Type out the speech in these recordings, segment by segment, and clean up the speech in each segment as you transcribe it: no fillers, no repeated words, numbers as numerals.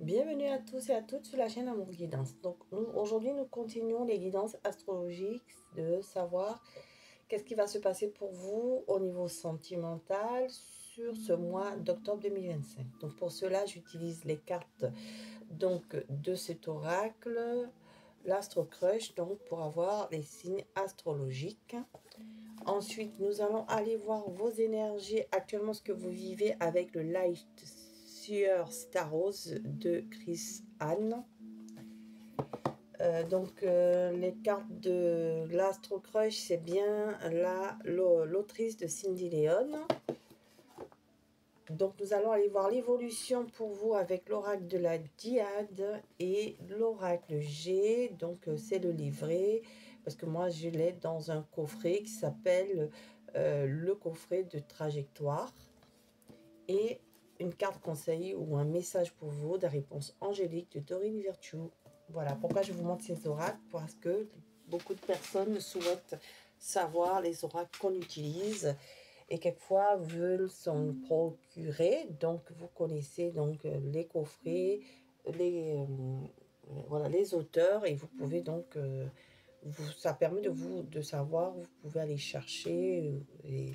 Bienvenue à tous et à toutes sur la chaîne Amour Guidance. Donc aujourd'hui nous continuons les guidances astrologiques de savoir qu'est-ce qui va se passer pour vous au niveau sentimental sur ce mois d'octobre 2025. Donc pour cela j'utilise les cartes donc de cet oracle, l'Astro Crush, donc pour avoir les signes astrologiques. Ensuite, nous allons aller voir vos énergies, actuellement ce que vous vivez avec le Light Seer Staros de Chris Anne. Les cartes de l'Astro Crush, c'est bien l'autrice de Cindy Leon. Donc nous allons aller voir l'évolution pour vous avec l'oracle de la Diade et l'oracle G. Donc c'est le livret, parce que moi je l'ai dans un coffret qui s'appelle le coffret de trajectoire. Et une carte conseil ou un message pour vous de réponse angélique de Dorine Virtue. Voilà pourquoi je vous montre ces oracles, parce que beaucoup de personnes souhaitent savoir les oracles qu'on utilise et quelquefois veulent s'en procurer. Donc vous connaissez donc les coffrets, voilà, les auteurs, et vous pouvez donc ça permet de savoir où vous pouvez aller chercher, et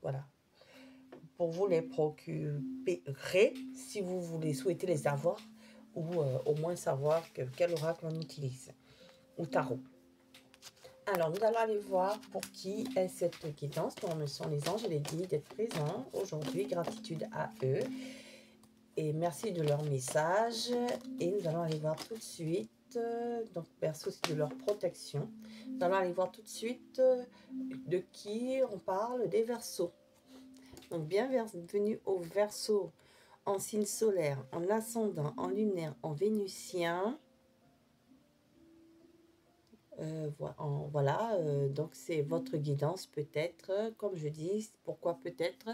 voilà, pour vous les procurer si vous voulez souhaiter les avoir, ou au moins savoir quel oracle on utilise, ou tarot. Alors, nous allons aller voir pour qui est cette guidance. Nous sont les anges et les guides d'être présents aujourd'hui. Gratitude à eux. Et merci de leur message. Et nous allons aller voir tout de suite, donc merci aussi de leur protection. Nous allons aller voir tout de suite de qui on parle, des Verseaux. Donc, bienvenue aux Verseaux, en signe solaire, en ascendant, en lunaire, en vénusien. Voilà, donc c'est votre guidance peut-être, comme je dis. Pourquoi peut-être?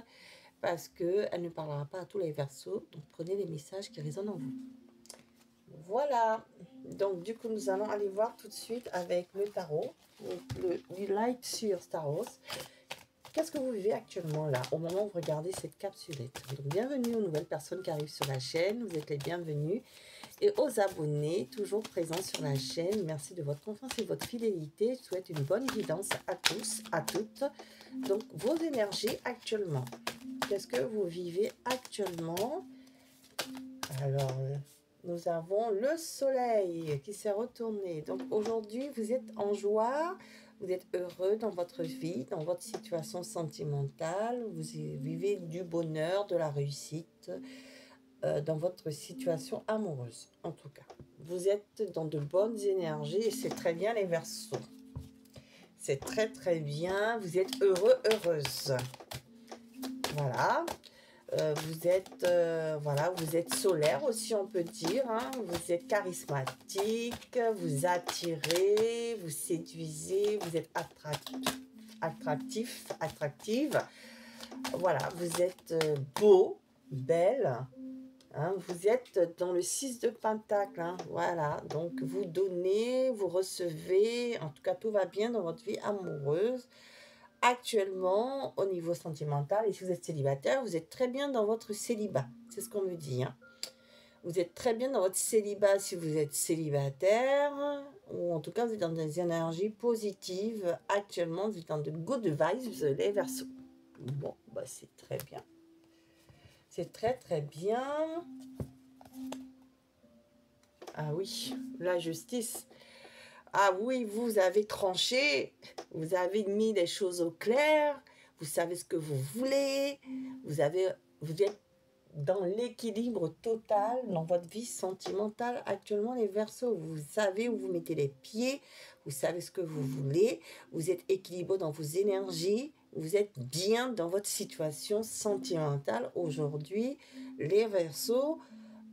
Parce qu'elle ne parlera pas à tous les Verseaux, donc prenez les messages qui résonnent en vous. Voilà, donc du coup nous allons aller voir tout de suite avec le tarot, le Light sur Staros. Qu'est-ce que vous vivez actuellement là, au moment où vous regardez cette capsulette? Donc, bienvenue aux nouvelles personnes qui arrivent sur la chaîne, vous êtes les bienvenus. Et aux abonnés, toujours présents sur la chaîne, merci de votre confiance et votre fidélité. Je souhaite une bonne guidance à tous, à toutes. Donc, vos énergies actuellement. Qu'est-ce que vous vivez actuellement? Alors, nous avons le soleil qui s'est retourné. Donc, aujourd'hui, vous êtes en joie, vous êtes heureux dans votre vie, dans votre situation sentimentale. Vous vivez du bonheur, de la réussite dans votre situation amoureuse, en tout cas. Vous êtes dans de bonnes énergies et c'est très bien, les Verseaux. C'est très très bien, vous êtes heureux, heureuse. Voilà. Voilà, vous êtes solaire aussi, on peut dire, hein. Vous êtes charismatique, vous attirez, vous séduisez, vous êtes attractif, attractive. Voilà, vous êtes beau, belle. Hein, vous êtes dans le 6 de Pentacle, hein, voilà, donc vous donnez, vous recevez, en tout cas tout va bien dans votre vie amoureuse actuellement au niveau sentimental. Et si vous êtes célibataire, vous êtes très bien dans votre célibat, c'est ce qu'on me dit, hein. Vous êtes très bien dans votre célibat si vous êtes célibataire, ou en tout cas vous êtes dans des énergies positives actuellement, vous êtes dans de good vibes, les Verseaux. Bon, bah c'est très bien. C'est très très bien. Ah oui, la justice. Ah oui, vous avez tranché, vous avez mis les choses au clair, vous savez ce que vous voulez, vous êtes dans l'équilibre total dans votre vie sentimentale actuellement, les Verseaux. Vous savez où vous mettez les pieds, vous savez ce que vous voulez, vous êtes équilibré dans vos énergies, vous êtes bien dans votre situation sentimentale aujourd'hui, les Verseaux.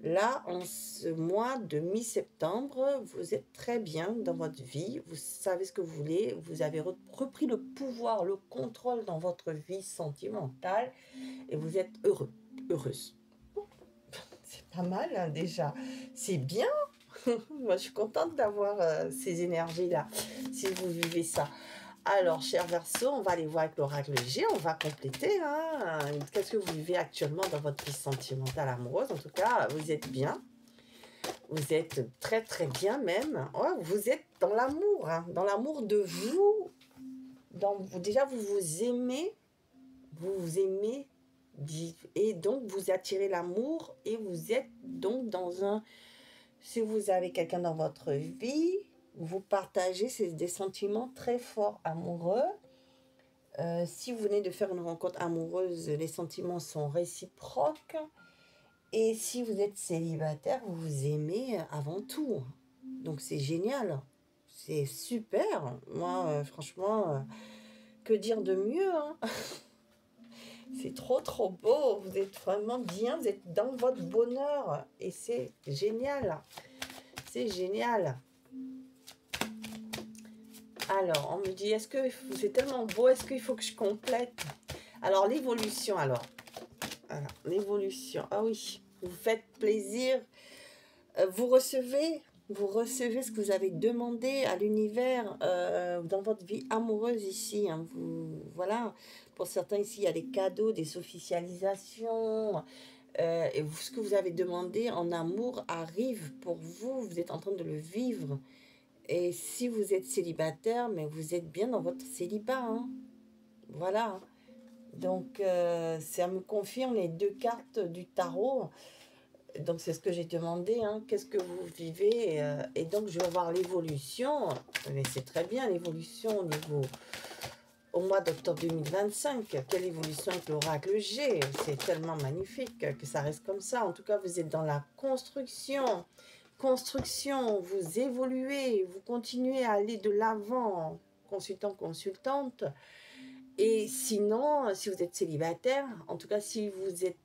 Là, en ce mois de mi-septembre, vous êtes très bien dans votre vie, vous savez ce que vous voulez, vous avez repris le pouvoir, le contrôle dans votre vie sentimentale et vous êtes heureux, heureuse. C'est pas mal, hein, déjà, c'est bien. Moi, je suis contente d'avoir ces énergies-là, si vous vivez ça. Alors, chers Verseaux, on va aller voir avec l'oracle G, on va compléter, hein. Qu'est-ce que vous vivez actuellement dans votre vie sentimentale amoureuse? En tout cas, vous êtes bien. Vous êtes très très bien même. Ouais, vous êtes dans l'amour, hein, dans l'amour de vous. Déjà, vous vous aimez. Vous vous aimez. Et donc, vous attirez l'amour. Et vous êtes donc dans un... Si vous avez quelqu'un dans votre vie, vous partagez des sentiments très forts amoureux. Si vous venez de faire une rencontre amoureuse, les sentiments sont réciproques. Et si vous êtes célibataire, vous vous aimez avant tout. Donc c'est génial. C'est super. Moi, franchement, que dire de mieux, hein? C'est trop, trop beau. Vous êtes vraiment bien. Vous êtes dans votre bonheur. Et c'est génial. C'est génial. Alors, on me dit, est-ce que c'est tellement beau, est-ce qu'il faut que je complète? Alors, l'évolution, alors. L'évolution. Ah oui, vous faites plaisir. Vous recevez ce que vous avez demandé à l'univers dans votre vie amoureuse ici. Hein. Voilà, pour certains ici, il y a des cadeaux, des officialisations. Et ce que vous avez demandé en amour arrive pour vous. Vous êtes en train de le vivre. Et si vous êtes célibataire, mais vous êtes bien dans votre célibat. Hein. Voilà. Donc, ça me confirme les 2 cartes du tarot. Donc, c'est ce que j'ai demandé. Hein. Qu'est-ce que vous vivez et donc, je vais voir l'évolution. Mais c'est très bien, l'évolution au mois d'octobre 2025. Quelle évolution avec l'oracle G. C'est tellement magnifique que ça reste comme ça. En tout cas, vous êtes dans la construction. Vous évoluez, vous continuez à aller de l'avant, consultant, consultante. Et sinon, si vous êtes célibataire, en tout cas si vous êtes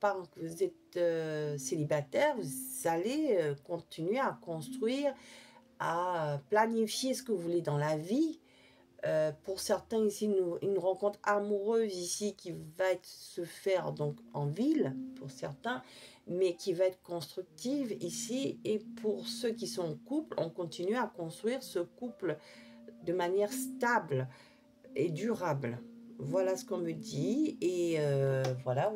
célibataire, vous allez continuer à construire, à planifier ce que vous voulez dans la vie. Pour certains ici, une rencontre amoureuse ici qui va se faire donc en ville, pour certains, mais qui va être constructive ici. Et pour ceux qui sont en couple, on continue à construire ce couple de manière stable et durable. Voilà ce qu'on me dit. Et voilà.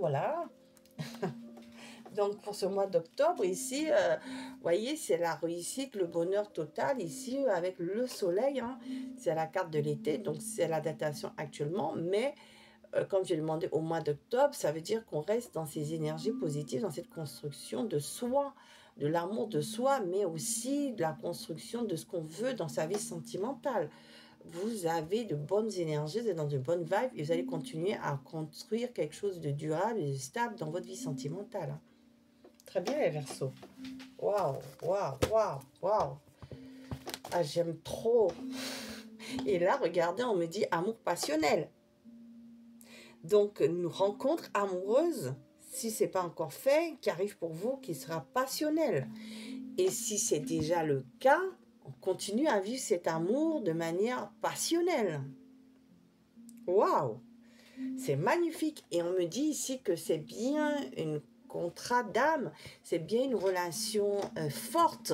Donc pour ce mois d'octobre, ici, vous voyez, c'est la réussite, le bonheur total, ici, avec le soleil. Hein. C'est la carte de l'été, donc c'est la datation actuellement. Mais comme j'ai demandé au mois d'octobre, ça veut dire qu'on reste dans ces énergies positives, dans cette construction de soi, de l'amour de soi, mais aussi de la construction de ce qu'on veut dans sa vie sentimentale. Vous avez de bonnes énergies, vous êtes dans de bonnes vibes et vous allez continuer à construire quelque chose de durable et de stable dans votre vie sentimentale. Hein. Très bien les Verseaux. Waouh. Ah, j'aime trop. Et là, regardez, on me dit amour passionnel. Donc, une rencontre amoureuse, si ce n'est pas encore fait, qui arrive pour vous, qui sera passionnelle. Et si c'est déjà le cas, on continue à vivre cet amour de manière passionnelle. Waouh! C'est magnifique. Et on me dit ici que c'est bien un contrat d'âme, c'est bien une relation forte.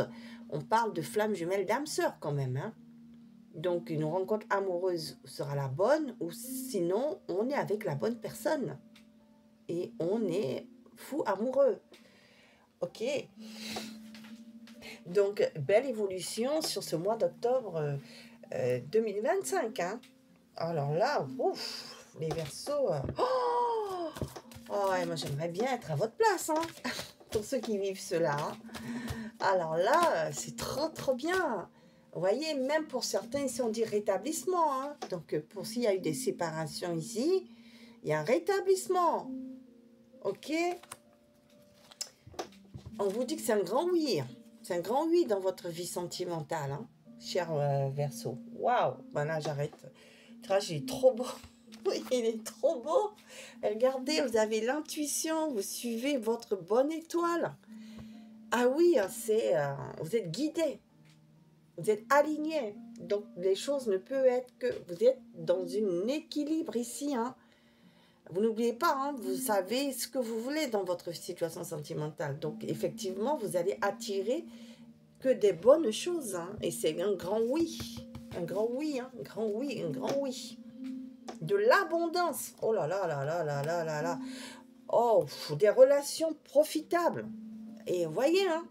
On parle de flamme jumelle d'âme sœur quand même. Hein? Donc une rencontre amoureuse sera la bonne, ou sinon on est avec la bonne personne. Et on est fou amoureux. Ok. Donc belle évolution sur ce mois d'octobre 2025. Hein? Alors là, ouf, les Verseaux... Oh, ouais, moi j'aimerais bien être à votre place, hein, pour ceux qui vivent cela. Hein. Alors là, c'est trop, trop bien. Vous voyez, même pour certains, ici on dit rétablissement. Hein. Donc, pour s'il y a eu des séparations ici, il y a un rétablissement. Ok? On vous dit que c'est un grand oui. C'est un grand oui dans votre vie sentimentale, hein, cher Verseau. Waouh! Ben là, j'arrête. J'ai trop beau. Oui, il est trop beau. Regardez, vous avez l'intuition, vous suivez votre bonne étoile. Ah oui, c'est, vous êtes guidé, vous êtes aligné. Donc, les choses ne peuvent être que... Vous êtes dans un équilibre ici. Hein. Vous n'oubliez pas, hein, vous savez ce que vous voulez dans votre situation sentimentale. Donc, effectivement, vous allez attirer que des bonnes choses. Hein. Et c'est un grand oui. Un grand oui, hein, un grand oui, un grand oui. De l'abondance. Oh là là là là là là là là. Oh, des relations profitables. Et voyez, hein,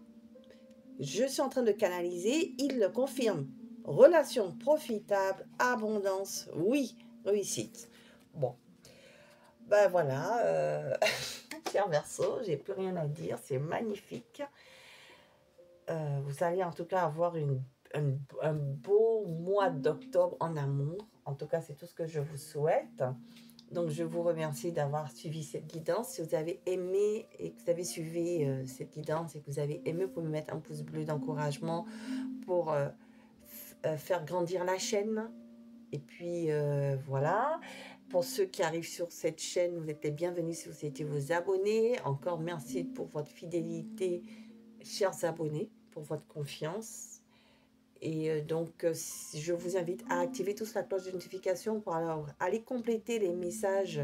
je suis en train de canaliser, il le confirme. Relation profitable, abondance, oui, réussite. Bon, ben voilà, cher Verseau, j'ai plus rien à dire, c'est magnifique. Vous allez en tout cas avoir un beau mois d'octobre en amour. En tout cas, c'est tout ce que je vous souhaite. Donc, je vous remercie d'avoir suivi cette guidance. Si vous avez aimé et que vous avez suivi cette guidance et que vous avez aimé, vous pouvez me mettre un pouce bleu d'encouragement pour faire grandir la chaîne. Et puis, voilà. Pour ceux qui arrivent sur cette chaîne, vous êtes les bienvenus si vous étiez vos abonnés. Encore merci pour votre fidélité, chers abonnés, pour votre confiance. Et donc, je vous invite à activer tous la cloche de notification pour aller compléter les messages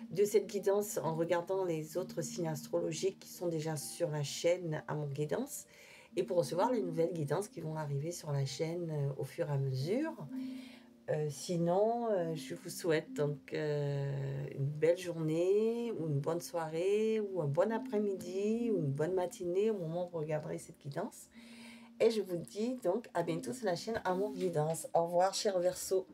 de cette guidance en regardant les autres signes astrologiques qui sont déjà sur la chaîne Amour Guidance et pour recevoir les nouvelles guidances qui vont arriver sur la chaîne au fur et à mesure. Sinon, je vous souhaite donc une belle journée ou une bonne soirée ou un bon après-midi ou une bonne matinée au moment où vous regarderez cette guidance. Et je vous dis donc à bientôt sur la chaîne Amour Guidance. Au revoir, chers Verseaux.